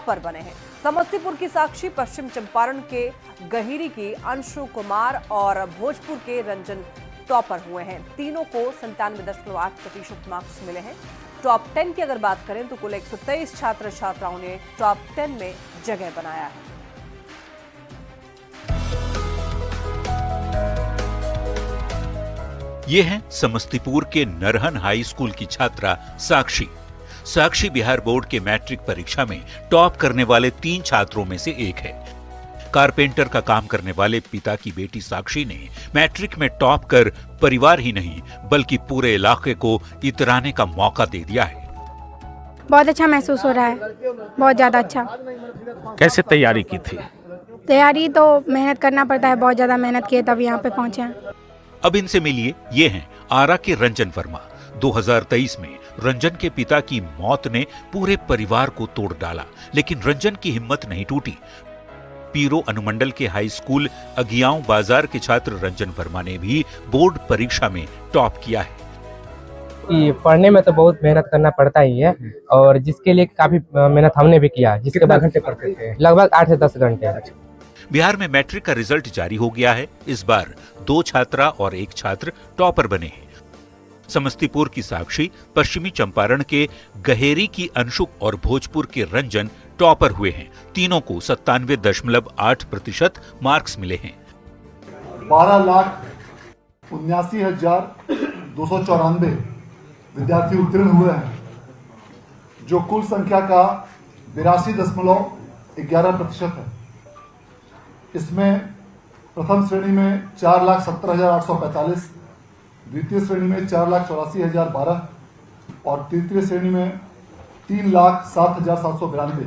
पर बने हैं। समस्तीपुर की साक्षी, पश्चिम चंपारण के गहिरी की अंशु कुमार और भोजपुर के रंजन टॉपर हुए हैं। तीनों को 97.8% मार्क्स मिले हैं। टॉप 10 की अगर बात करें तो कुल 123 छात्र छात्राओं ने टॉप 10 में जगह बनाया है। ये है समस्तीपुर के नरहन हाई स्कूल की छात्रा साक्षी। साक्षी बिहार बोर्ड के मैट्रिक परीक्षा में टॉप करने वाले 3 छात्रों में से एक है। कारपेंटर का काम करने वाले पिता की बेटी साक्षी ने मैट्रिक में टॉप कर परिवार ही नहीं बल्कि पूरे इलाके को इतराने का मौका दे दिया है। बहुत अच्छा महसूस हो रहा है, बहुत ज्यादा अच्छा। कैसे तैयारी की थी? तैयारी तो मेहनत करना पड़ता है, बहुत ज्यादा मेहनत किए तब यहाँ पे पहुँचे हैं। अब इनसे मिलिए, ये हैं आरा के रंजन वर्मा। 2023 में रंजन के पिता की मौत ने पूरे परिवार को तोड़ डाला, लेकिन रंजन की हिम्मत नहीं टूटी। पीरो अनुमंडल के हाई स्कूल अगियाओं बाजार के छात्र रंजन वर्मा ने भी बोर्ड परीक्षा में टॉप किया है। पढ़ने में तो बहुत मेहनत करना पड़ता ही है और जिसके लिए काफी मेहनत हमने भी किया। जिसके बाद घंटे पढ़ते थे? लगभग 8 से 10 घंटे। बिहार में मैट्रिक का रिजल्ट जारी हो गया है। इस बार 2 छात्रा और 1 छात्र टॉपर बने हैं। समस्तीपुर की साक्षी, पश्चिमी चंपारण के गहेरी की अंशु और भोजपुर के रंजन टॉपर हुए हैं। तीनों को 97.8% मार्क्स मिले हैं। 12,79,294 विद्यार्थी उत्तीर्ण हुए हैं, जो कुल संख्या का 82.11% है। इसमें प्रथम श्रेणी में 4,17,845, द्वितीय श्रेणी में 4,84,012 और तृतीय श्रेणी में 3,07,792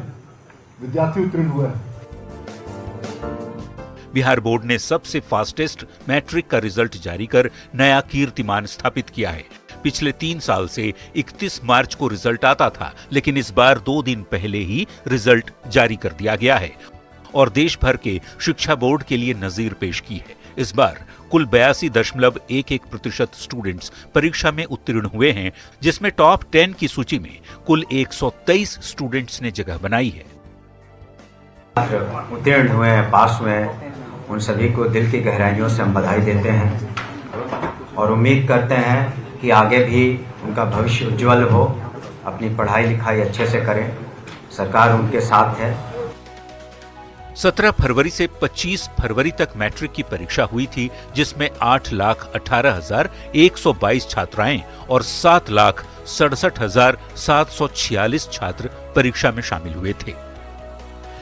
विद्यार्थी उत्तीर्ण हुए हैं। बिहार बोर्ड ने सबसे फास्टेस्ट मैट्रिक का रिजल्ट जारी कर नया कीर्तिमान स्थापित किया है। पिछले 3 साल से 31 मार्च को रिजल्ट आता था, लेकिन इस बार 2 दिन पहले ही रिजल्ट जारी कर दिया गया है और देश भर के शिक्षा बोर्ड के लिए नजीर पेश की है। इस बार कुल 82.11% स्टूडेंट्स परीक्षा में उत्तीर्ण हुए हैं, जिसमें टॉप 10 की सूची में कुल 123 स्टूडेंट्स ने जगह बनाई है। उत्तीर्ण हुए हैं, पास हुए हैं, उन सभी को दिल की गहराइयों से हम बधाई देते हैं और उम्मीद करते हैं कि आगे भी उनका भविष्य उज्जवल हो, अपनी पढ़ाई लिखाई अच्छे से करें, सरकार उनके साथ है। 17 फरवरी से 25 फरवरी तक मैट्रिक की परीक्षा हुई थी, जिसमें 8,18,122 छात्राएं और 7,67,746 छात्र परीक्षा में शामिल हुए थे।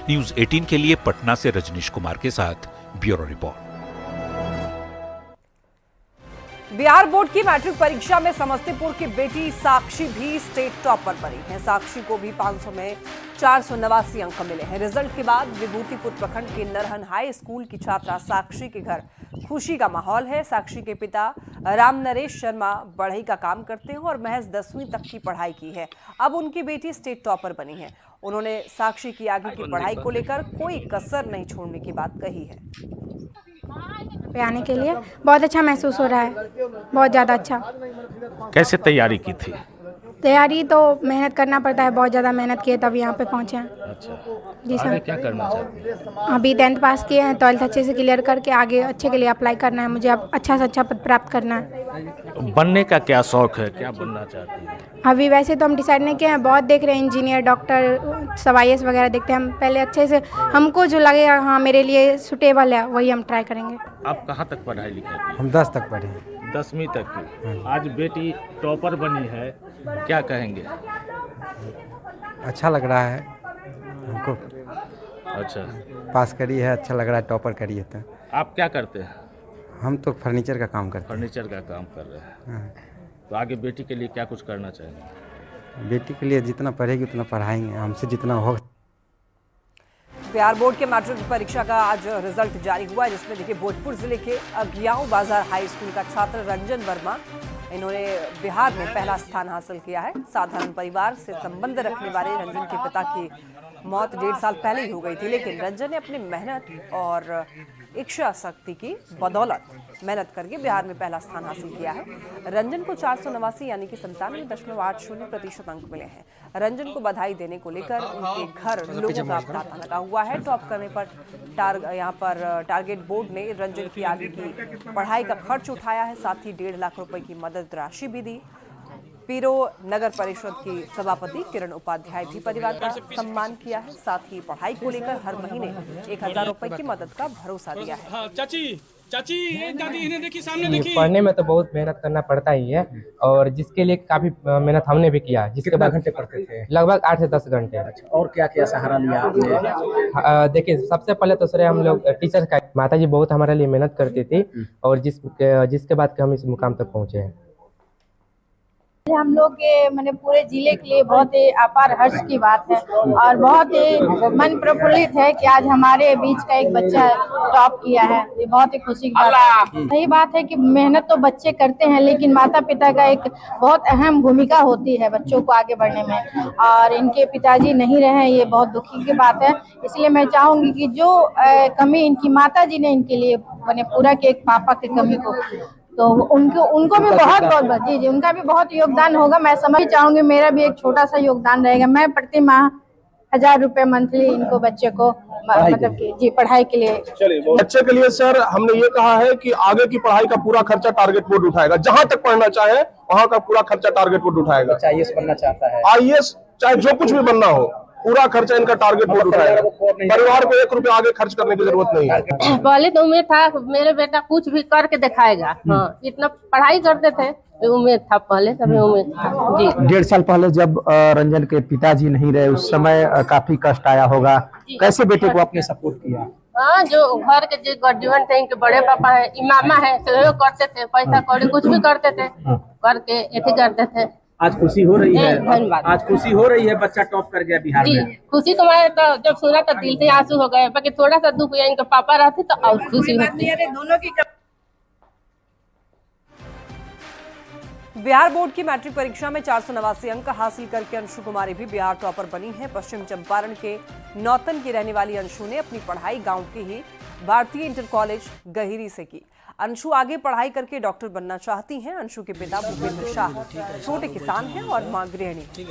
न्यूज 18 के लिए पटना से रजनीश कुमार के साथ ब्यूरो रिपोर्ट। बिहार बोर्ड की मैट्रिक परीक्षा में समस्तीपुर की बेटी साक्षी भी स्टेट टॉपर बनी है। साक्षी को भी 500 में 489 अंक मिले हैं। रिजल्ट के बाद विभूतिपुर प्रखंड के नरहन हाई स्कूल की छात्रा साक्षी के घर खुशी का माहौल है। साक्षी के पिता राम नरेश शर्मा बढ़ई का काम करते हैं और महज 10वीं तक की पढ़ाई की है। अब उनकी बेटी स्टेट टॉपर बनी है। उन्होंने साक्षी की आगे की पढ़ाई को लेकर कोई कसर नहीं छोड़ने की बात कही है। पे आने के लिए बहुत अच्छा महसूस हो रहा है, बहुत ज़्यादा अच्छा। कैसे तैयारी की थी? तैयारी तो मेहनत करना पड़ता है, बहुत ज़्यादा मेहनत किए तब यहाँ पे पहुँचे हैं। अच्छा, जी सर। क्या करना चाहते हैं? अभी 10th पास किए हैं, 12th अच्छे से क्लियर करके आगे अच्छे के लिए अप्लाई करना है। मुझे अब अच्छा से अच्छा पद प्राप्त करना है। बनने का क्या शौक है, क्या बनना चाहती हैं? अभी वैसे तो हम डिसाइड नहीं किए हैं, बहुत देख रहे हैं, इंजीनियर, डॉक्टर, सब IAS वगैरह देखते हैं। हम पहले अच्छे से हमको जो लगेगा हाँ मेरे लिए सुटेबल है वही हम ट्राई करेंगे। आप कहाँ तक पढ़ाई लिखाई की? हम 10 तक पढ़े। 10वीं तक की। आज बेटी टॉपर बनी है, क्या कहेंगे? अच्छा लग रहा है हमको, अच्छा, पास करी है, अच्छा लग रहा है, टॉपर करी है। तो आप क्या करते हैं? हम तो फर्नीचर का काम करते हैं। फर्नीचर का काम कर रहे हैं। तो आगे बेटी के लिए क्या कुछ करना चाहेंगे? बेटी के लिए जितना पढ़ेगी उतना पढ़ाएंगे, हमसे जितना हो। बिहार बोर्ड के मैट्रिक परीक्षा का आज रिजल्ट जारी हुआ है, जिसमें देखिए भोजपुर जिले के अगियाओं बाजार हाई स्कूल का छात्र रंजन वर्मा, इन्होंने बिहार में पहला स्थान हासिल किया है। साधारण परिवार से संबंध रखने वाले रंजन के पिता की मौत 1.5 साल पहले ही हो गई थी, लेकिन रंजन ने अपनी मेहनत और इच्छा शक्ति की बदौलत मेहनत करके बिहार में पहला स्थान हासिल किया है। रंजन को 489 यानी कि 97.80% अंक मिले हैं। रंजन को बधाई देने को लेकर उनके घर लोगों का तांता लगा हुआ है। टॉप करने पर यहाँ पर टारगेट बोर्ड ने रंजन की आगे की पढ़ाई का खर्च उठाया है, साथ ही 1.5 लाख रुपए की मदद राशि भी दी। पीरो नगर परिषद की सभापति किरण उपाध्याय भी परिवार का सम्मान किया है, साथ ही पढ़ाई को लेकर हर महीने 1000 रुपए की मदद का भरोसा दिया है। चाची दादी इन्हें देखी, सामने देखी। पढ़ने में तो बहुत मेहनत करना पड़ता ही है, और जिसके लिए काफी मेहनत हमने भी किया। जिसके बाद घंटे पढ़ते थे? लगभग 8 से 10 घंटे। और क्या क्या सहारा लिया आपने? देखिए, सबसे पहले तो सर हम लोग टीचर का, माता जी बहुत हमारे लिए मेहनत करती थी, और जिसके बाद हम इस मुकाम तक पहुंचे हैं। हम लोग के मैंने पूरे जिले के लिए बहुत ही अपार हर्ष की बात है, और बहुत ही मन प्रफुल्लित है कि आज हमारे बीच का एक बच्चा टॉप किया है। ये बहुत ही खुशी की बात है। सही बात है कि मेहनत तो बच्चे करते हैं, लेकिन माता पिता का एक बहुत अहम भूमिका होती है बच्चों को आगे बढ़ने में, और इनके पिताजी नहीं रहे, ये बहुत दुखी की बात है। इसलिए मैं चाहूंगी कि जो कमी इनकी माता जी ने इनके लिए मैंने पूरा किया, एक पापा की कमी को, तो उनको भी बहुत जी उनका भी बहुत योगदान होगा। मैं समझ चाहूंगी मेरा भी एक छोटा सा योगदान रहेगा। मैं प्रति माह 1000 रुपए मंथली इनको बच्चे को मतलब कि जी पढ़ाई के लिए। चलिए, बच्चे के लिए सर हमने ये कहा है कि आगे की पढ़ाई का पूरा खर्चा टारगेट बोर्ड उठाएगा। जहां तक पढ़ना चाहे वहां का पूरा खर्चा टारगेट बोर्ड उठाएगा। IAS बनना चाहता है, IAS चाहे जो कुछ भी बनना हो, पूरा खर्चा इनका टारगेट बोर्ड उठाएगा। परिवार को 1 रुपया आगे खर्च करने की जरूरत नहीं है। पहले तो उम्मीद था मेरे बेटा कुछ भी करके दिखाएगा। हाँ, इतना पढ़ाई करते थे, उम्मीद था पहले, तभी उम्मीद था जी। 1.5 साल पहले जब रंजन के पिताजी नहीं रहे, उस समय काफी कष्ट आया होगा। कैसे बेटे को आपने सपोर्ट किया? हाँ, जो घर के जो गार्जियन थे, इनके बड़े पापा है, इमामा है, सहयोग करते थे, पैसा कौड़ी कुछ भी करते थे, करके ऐसे करते थे। आज खुशी हो रही है, धन्यवाद। आज खुशी हो रही है, बच्चा टॉप कर गया बिहार में। खुशी को मैं तो जब सुना तो दिल से आंसू हो गए, बाकी थोड़ा सा दुख हुआ, इनके पापा रहते तो और खुशी होती। दोनों की बिहार बोर्ड की मैट्रिक परीक्षा में 489 अंक हासिल करके अंशु कुमारी भी बिहार टॉपर बनी है। पश्चिम चंपारण के नौतन की रहने वाली अंशु ने अपनी पढ़ाई गांव के ही भारतीय इंटर कॉलेज गहिरी से की। अंशु आगे पढ़ाई करके डॉक्टर बनना चाहती हैं। अंशु के पिता भूपेंद्र शाह छोटे किसान हैं और मां गृहिणी।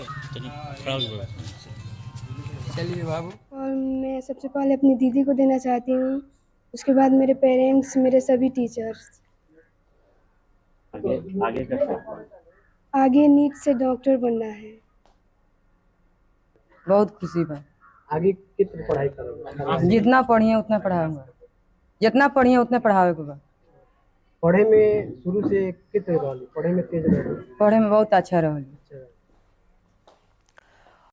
और मैं सबसे पहले अपनी दीदी को देना चाहती हूँ, उसके बाद मेरे पेरेंट्स, मेरे सभी टीचर्स। आगे नीट से डॉक्टर बनना है। बहुत खुशी बा। आगे कितनी पढ़ाई करोगे? जितना पढ़िए उतना पढ़ाऊंगा, जितना पढ़िए उतना पढ़ावे को बा। पढ़े में शुरू से कितने रहली? पढ़े में तेज रहली? पढ़े में बहुत अच्छा रहली।